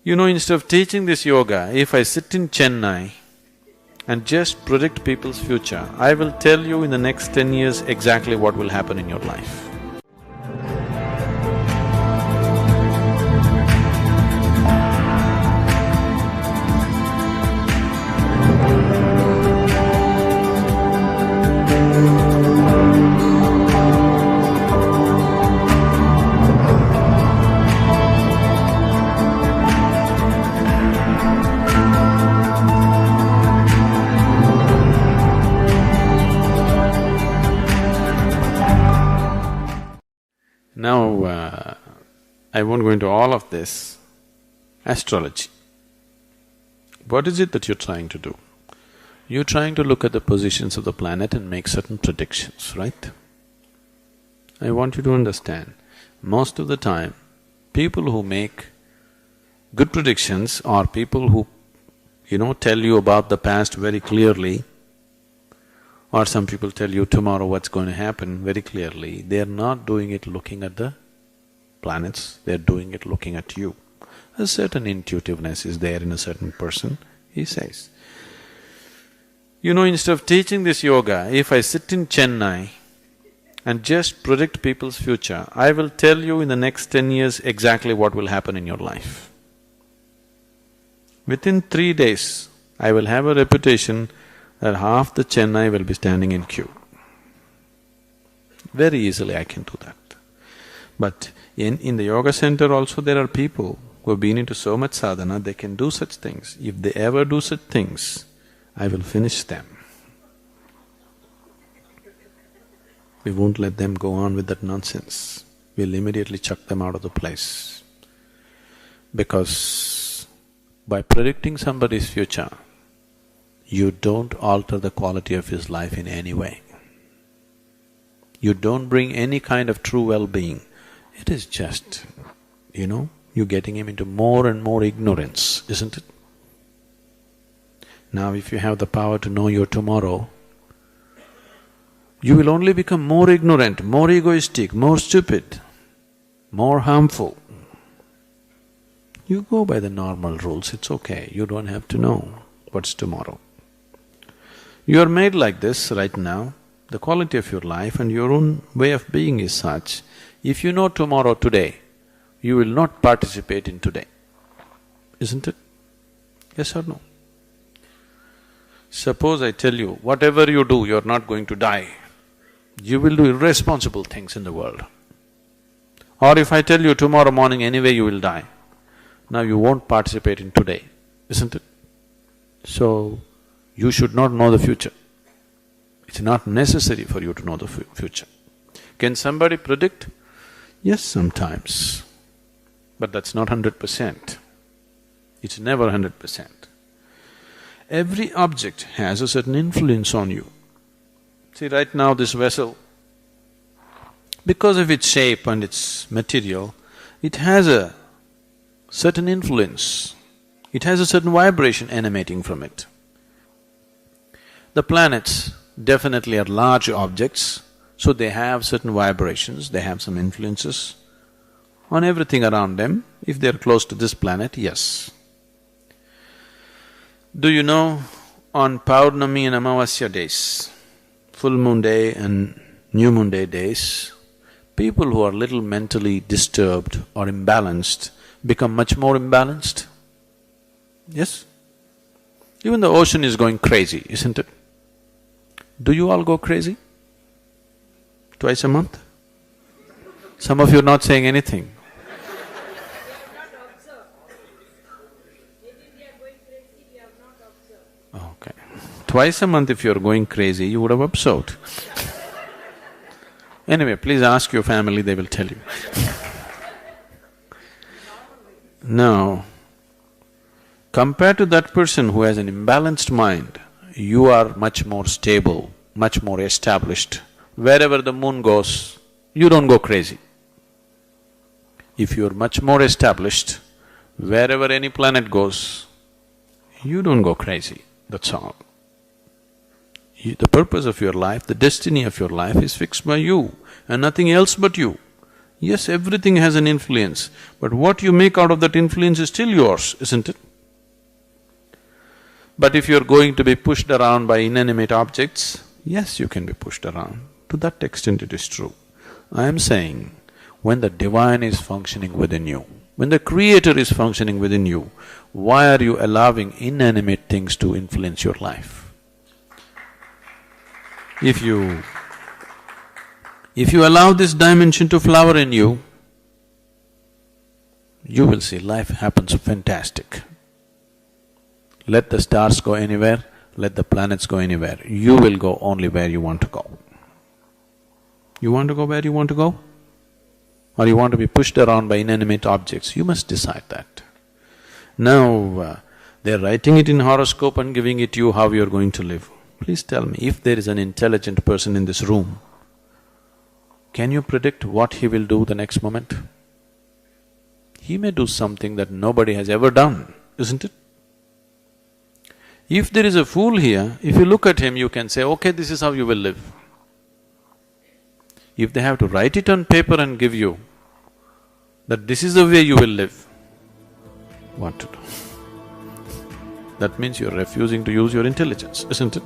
Instead of teaching this yoga, if I sit in Chennai and just predict people's future, I will tell you in the next 10 years exactly what will happen in your life. Now, I won't go into all of this. Astrology. What is it that you're trying to do? You're trying to look at the positions of the planet and make certain predictions, right? I want you to understand, most of the time, people who make good predictions are people who, tell you about the past very clearly, or some people tell you tomorrow what's going to happen very clearly. They're not doing it looking at the planets, they're doing it looking at you. A certain intuitiveness is there in a certain person, he says. Instead of teaching this yoga, if I sit in Chennai and just predict people's future, I will tell you in the next 10 years exactly what will happen in your life. Within 3 days, I will have a reputation that half the Chennai will be standing in queue. Very easily I can do that. But in the yoga center also there are people who have been into so much sadhana, they can do such things. If they ever do such things, I will finish them. We won't let them go on with that nonsense. We'll immediately chuck them out of the place. Because by predicting somebody's future, you don't alter the quality of his life in any way. You don't bring any kind of true well-being. It is just, you're getting him into more and more ignorance, isn't it? Now if you have the power to know your tomorrow, you will only become more ignorant, more egoistic, more stupid, more harmful. You go by the normal rules, it's okay, you don't have to know what's tomorrow. You are made like this right now, the quality of your life and your own way of being is such, if you know tomorrow today, you will not participate in today, isn't it? Yes or no? Suppose I tell you, whatever you do, you're not going to die, you will do irresponsible things in the world. Or if I tell you tomorrow morning anyway you will die, now you won't participate in today, isn't it? So, you should not know the future. It's not necessary for you to know the future. Can somebody predict? Yes, sometimes. But that's not 100%. It's never 100%. Every object has a certain influence on you. See, right now this vessel, because of its shape and its material, it has a certain influence. It has a certain vibration emanating from it. The planets definitely are large objects, so they have certain vibrations, they have some influences on everything around them. If they're close to this planet, yes. Do you know, on Paurnami and Amavasya days, full moon day and new moon day days, people who are little mentally disturbed or imbalanced become much more imbalanced? Yes? Even the ocean is going crazy, isn't it? Do you all go crazy? Twice a month? Some of you are not saying anything. Okay. Twice a month if you're going crazy, you would have observed. Anyway, please ask your family, they will tell you. Now, compared to that person who has an imbalanced mind, you are much more stable, much more established. Wherever the moon goes, you don't go crazy. If you're much more established, wherever any planet goes, you don't go crazy, that's all. The purpose of your life, the destiny of your life is fixed by you and nothing else but you. Yes, everything has an influence, but what you make out of that influence is still yours, isn't it? But if you're going to be pushed around by inanimate objects, yes, you can be pushed around. To that extent it is true. I am saying, when the divine is functioning within you, when the creator is functioning within you, why are you allowing inanimate things to influence your life? If you allow this dimension to flower in you, you will see life happens fantastic. Let the stars go anywhere, let the planets go anywhere, you will go only where you want to go. You want to go where you want to go? Or you want to be pushed around by inanimate objects? You must decide that. Now, they're writing it in horoscope and giving it to you how you're going to live. Please tell me, if there is an intelligent person in this room, can you predict what he will do the next moment? He may do something that nobody has ever done, isn't it? If there is a fool here, if you look at him, you can say, okay, this is how you will live. If they have to write it on paper and give you that this is the way you will live, what to do? That means you're refusing to use your intelligence, isn't it?